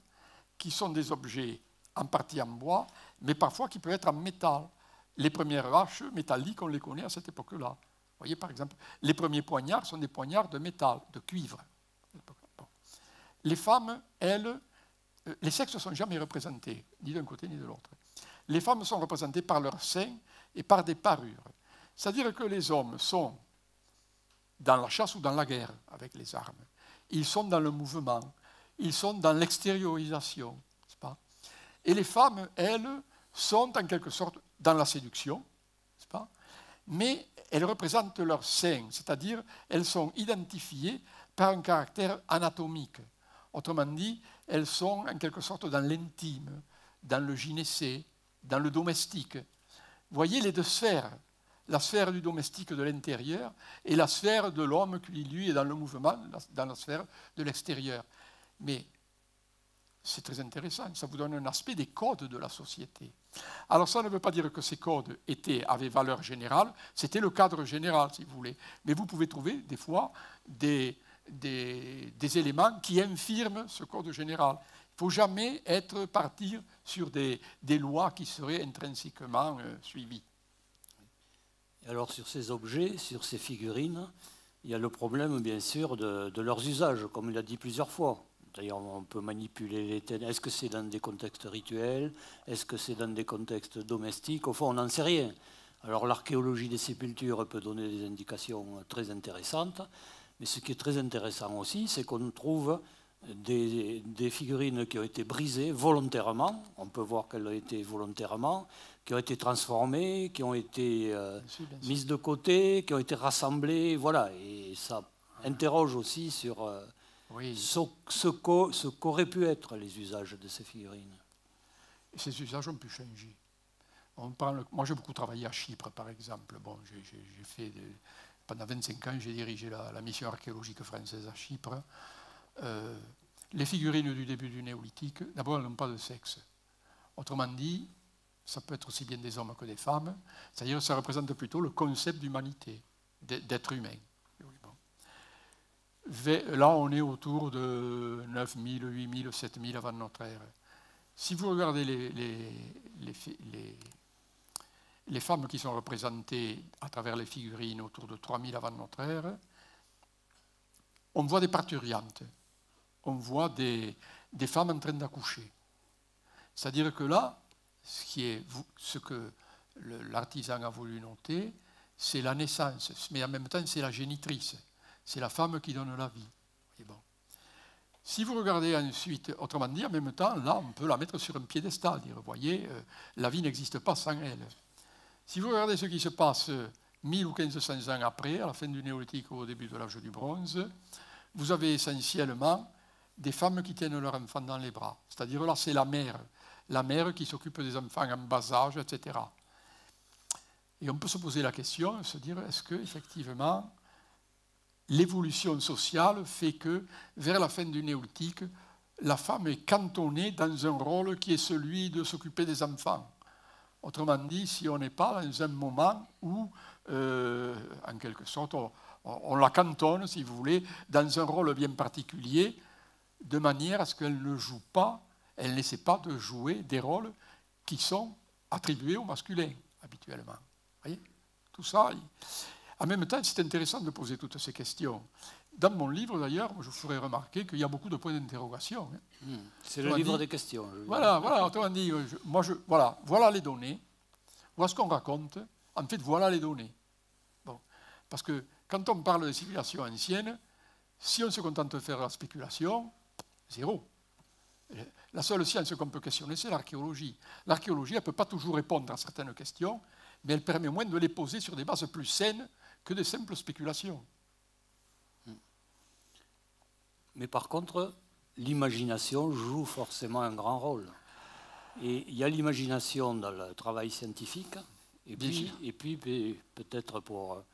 qui sont des objets en partie en bois, mais parfois qui peuvent être en métal. Les premières haches métalliques, on les connaît à cette époque-là. Vous voyez, par exemple, les premiers poignards sont des poignards de métal, de cuivre. Bon. Les femmes, elles, les sexes ne sont jamais représentés, ni d'un côté ni de l'autre. Les femmes sont représentées par leurs seins et par des parures. C'est-à-dire que les hommes sont dans la chasse ou dans la guerre avec les armes. Ils sont dans le mouvement. Ils sont dans l'extériorisation, n'est-ce pas? Et les femmes, elles, sont en quelque sorte dans la séduction, n'est-ce pas? Mais elles représentent leur sein, c'est-à-dire elles sont identifiées par un caractère anatomique. Autrement dit, elles sont en quelque sorte dans l'intime, dans le gynécée, dans le domestique. Vous voyez les deux sphères, la sphère du domestique de l'intérieur et la sphère de l'homme qui, lui, est dans le mouvement, dans la sphère de l'extérieur. Mais c'est très intéressant, ça vous donne un aspect des codes de la société. Alors ça ne veut pas dire que ces codes avaient valeur générale, c'était le cadre général, si vous voulez. Mais vous pouvez trouver, des fois, des éléments qui infirment ce code général. Il ne faut jamais partir sur des lois qui seraient intrinsèquement suivies. Et alors sur ces objets, sur ces figurines, il y a le problème bien sûr de leurs usages, comme il a dit plusieurs fois. D'ailleurs, on peut manipuler les ténèbres. Est-ce que c'est dans des contextes rituels? Est-ce que c'est dans des contextes domestiques? Au fond, on n'en sait rien. Alors l'archéologie des sépultures peut donner des indications très intéressantes, mais ce qui est très intéressant aussi, c'est qu'on trouve des figurines qui ont été brisées volontairement. On peut voir qu'elles ont été volontairement, qui ont été transformées, qui ont été mises de côté, qui ont été rassemblées. Voilà, et ça interroge aussi sur ce qu'auraient pu être les usages de ces figurines. Et ces usages ont pu changer. Moi, j'ai beaucoup travaillé à Chypre, par exemple. Bon, pendant 25 ans, j'ai dirigé la mission archéologique française à Chypre. Les figurines du début du néolithique, d'abord, elles n'ont pas de sexe. Autrement dit, ça peut être aussi bien des hommes que des femmes. C'est-à-dire que ça représente plutôt le concept d'humanité, d'être humain. Là, on est autour de 9000, 8000, 7000 avant notre ère. Si vous regardez les femmes qui sont représentées à travers les figurines autour de 3000 avant notre ère, on voit des parturiantes, on voit des femmes en train d'accoucher. C'est-à-dire que là, ce que l'artisan a voulu noter, c'est la naissance, mais en même temps c'est la génitrice, c'est la femme qui donne la vie. Et bon. Si vous regardez ensuite, autrement dit, en même temps, là on peut la mettre sur un piédestal, dire, vous voyez, la vie n'existe pas sans elle. Si vous regardez ce qui se passe 1000 ou 1500 ans après, à la fin du néolithique ou au début de l'âge du bronze, vous avez essentiellement des femmes qui tiennent leur enfant dans les bras. C'est-à-dire là, c'est la mère qui s'occupe des enfants en bas âge, etc. Et on peut se poser la question, se dire, est-ce que effectivement l'évolution sociale fait que, vers la fin du néolithique, la femme est cantonnée dans un rôle qui est celui de s'occuper des enfants. Autrement dit, si on n'est pas dans un moment où, en quelque sorte, on la cantonne, si vous voulez, dans un rôle bien particulier, de manière à ce qu'elle ne joue pas, elle n'essaie pas de jouer des rôles qui sont attribués au masculin, habituellement. Vous voyez ? Tout ça. En même temps, c'est intéressant de poser toutes ces questions. Dans mon livre, d'ailleurs, je vous ferai remarquer qu'il y a beaucoup de points d'interrogation. C'est le livre des questions. Voilà, autrement dit, voilà les données, voilà ce qu'on raconte, en fait, voilà les données. Bon. Parce que quand on parle de civilisation ancienne, si on se contente de faire la spéculation, zéro. La seule science qu'on peut questionner, c'est l'archéologie. L'archéologie, elle ne peut pas toujours répondre à certaines questions, mais elle permet au moins de les poser sur des bases plus saines que de simples spéculations. Mais par contre, l'imagination joue forcément un grand rôle. Et il y a l'imagination dans le travail scientifique, et puis peut-être pour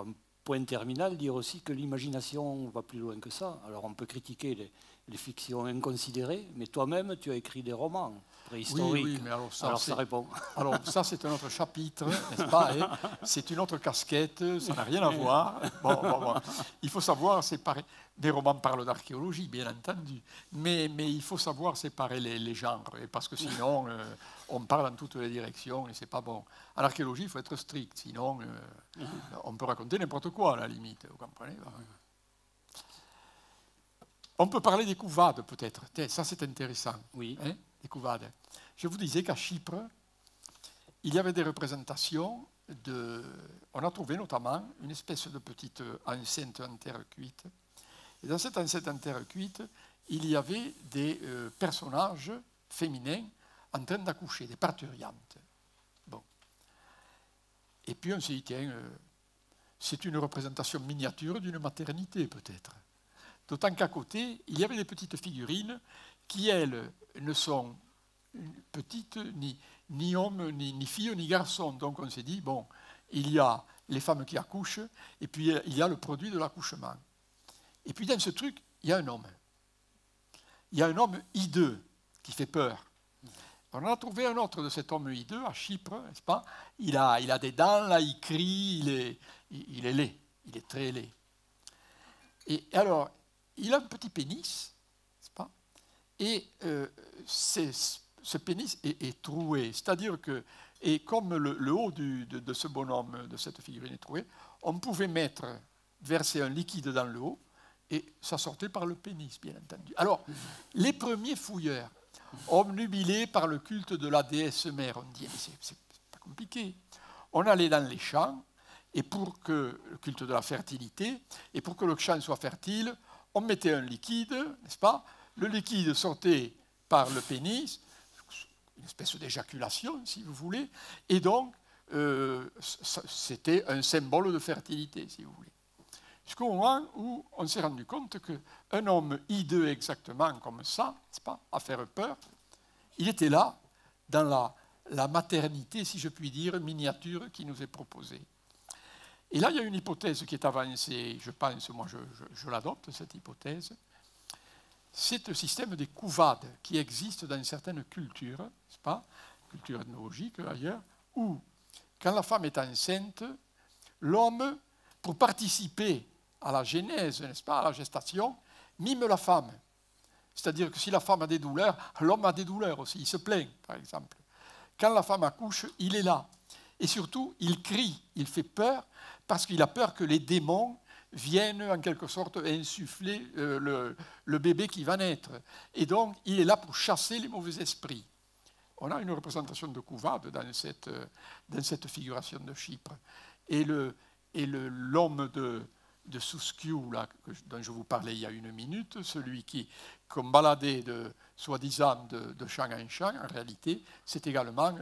un point terminal, dire aussi que l'imagination va plus loin que ça. Alors on peut critiquer les fictions inconsidérées, mais toi-même, tu as écrit des romans préhistoriques. Oui, mais alors ça répond. Alors ça, c'est un autre chapitre, n'est-ce pas, hein? C'est une autre casquette, ça n'a rien à voir. Bon. Il faut savoir séparer. Des romans parlent d'archéologie, bien entendu, mais il faut savoir séparer les genres, parce que sinon, on part dans toutes les directions et c'est pas bon. En archéologie, il faut être strict, sinon, on peut raconter n'importe quoi, à la limite, vous comprenez? On peut parler des couvades, peut-être. Ça, c'est intéressant. Oui. Hein, les couvades. Je vous disais qu'à Chypre, il y avait des représentations on a trouvé notamment une espèce de petite enceinte en terre cuite. Et dans cette enceinte en terre cuite, il y avait des personnages féminins en train d'accoucher, des parturiantes. Bon. Et puis on s'est dit, tiens, c'est une représentation miniature d'une maternité, peut-être. D'autant qu'à côté, il y avait des petites figurines qui, elles, ne sont petites, ni hommes, ni filles, ni garçons. Donc on s'est dit, bon, il y a les femmes qui accouchent, et puis il y a le produit de l'accouchement. Et puis dans ce truc, il y a un homme. Il y a un homme hideux qui fait peur. On en a trouvé un autre de cet homme hideux à Chypre, n'est-ce pas? Il a des dents, là, il crie, il est laid, il est très laid. Et alors, il a un petit pénis, n'est-ce pas? Et ce pénis est troué, c'est-à-dire que, et comme le haut de ce bonhomme, de cette figurine est troué, on pouvait verser un liquide dans le haut, et ça sortait par le pénis, bien entendu. Alors, les premiers fouilleurs, obnubilés par le culte de la déesse mère, on dit, c'est pas compliqué. On allait dans les champs, et pour que le culte de la fertilité, et pour que le champ soit fertile, on mettait un liquide, n'est-ce pas? Le liquide sortait par le pénis, une espèce d'éjaculation, si vous voulez, et donc c'était un symbole de fertilité, si vous voulez. Jusqu'au moment où on s'est rendu compte qu'un homme hideux exactement comme ça, n'est-ce pas, à faire peur, il était là, dans la maternité, si je puis dire, miniature qui nous est proposée. Et là, il y a une hypothèse qui est avancée, je pense, moi je l'adopte, cette hypothèse. C'est le système des couvades qui existe dans certaines cultures, n'est-ce pas, cultures ethnologiques ailleurs, où, quand la femme est enceinte, l'homme, pour participer à la genèse, n'est-ce pas, à la gestation, mime la femme. C'est-à-dire que si la femme a des douleurs, l'homme a des douleurs aussi, il se plaint, par exemple. Quand la femme accouche, il est là. Et surtout, il crie, il fait peur, parce qu'il a peur que les démons viennent en quelque sorte insuffler le bébé qui va naître. Et donc, il est là pour chasser les mauvais esprits. On a une représentation de couvade dans cette figuration de Chypre. Et l'homme de Souskiou, là, dont je vous parlais il y a une minute, celui qui, comme baladait soi-disant de champ en champ, en réalité, c'est également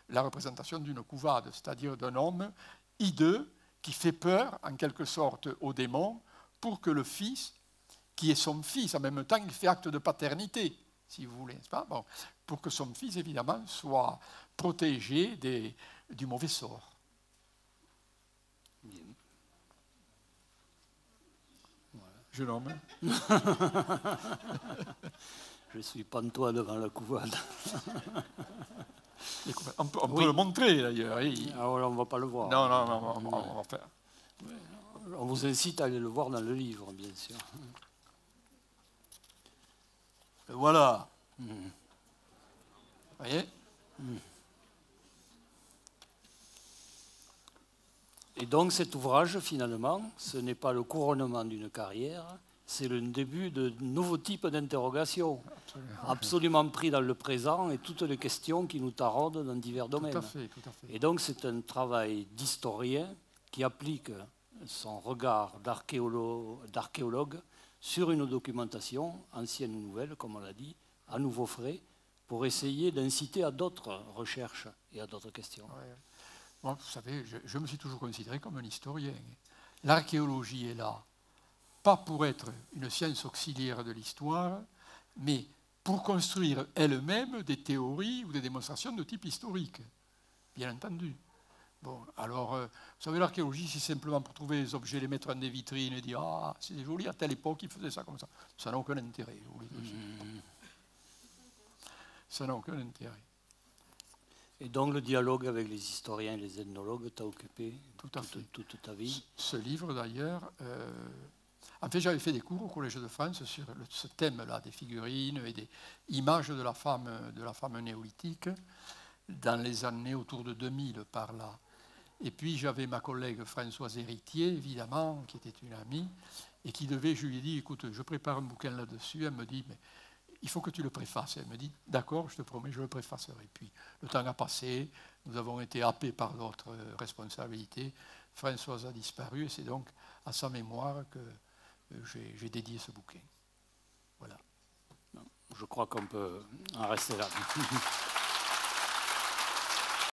la représentation d'une couvade, c'est-à-dire d'un homme hideux qui fait peur, en quelque sorte, aux démons, pour que le fils, qui est son fils, en même temps, il fait acte de paternité, si vous voulez, n'est-ce pas? Bon, pour que son fils, évidemment, soit protégé du mauvais sort. Bien. Jeune homme. Je suis pantois devant la couvade. On peut le montrer d'ailleurs. Alors on ne va pas le voir. Non, on va faire. On vous incite à aller le voir dans le livre, bien sûr. Et voilà. Vous voyez? Et donc cet ouvrage, finalement, ce n'est pas le couronnement d'une carrière, c'est le début de nouveaux types d'interrogations, absolument pris dans le présent et toutes les questions qui nous taraudent dans divers domaines. Tout à fait. Et donc c'est un travail d'historien qui applique son regard d'archéologue sur une documentation, ancienne ou nouvelle, comme on l'a dit, à nouveau frais, pour essayer d'inciter à d'autres recherches et à d'autres questions. Ouais. Moi, vous savez, je me suis toujours considéré comme un historien. L'archéologie est là, pas pour être une science auxiliaire de l'histoire, mais pour construire elle-même des théories ou des démonstrations de type historique, bien entendu. Bon, alors, vous savez, l'archéologie, c'est simplement pour trouver les objets, les mettre dans des vitrines et dire « Ah, c'est joli, à telle époque, ils faisaient ça comme ça ». Ça n'a aucun intérêt. Ça n'a aucun intérêt. Et donc le dialogue avec les historiens et les ethnologues t'a occupé toute ta vie. Ce livre, d'ailleurs, en fait, j'avais fait des cours au Collège de France sur ce thème-là, des figurines et des images de la femme néolithique, dans les années autour de 2000, par là. Et puis j'avais ma collègue Françoise Héritier, évidemment, qui était une amie, et qui devait, je lui ai dit, écoute, je prépare un bouquin là-dessus. Elle me dit, mais il faut que tu le préfaces. Elle me dit, d'accord, je te promets, je le préfacerai. Puis le temps a passé, nous avons été happés par d'autres responsabilités. Françoise a disparu, et c'est donc à sa mémoire que j'ai dédié ce bouquin. Voilà. Je crois qu'on peut en rester là.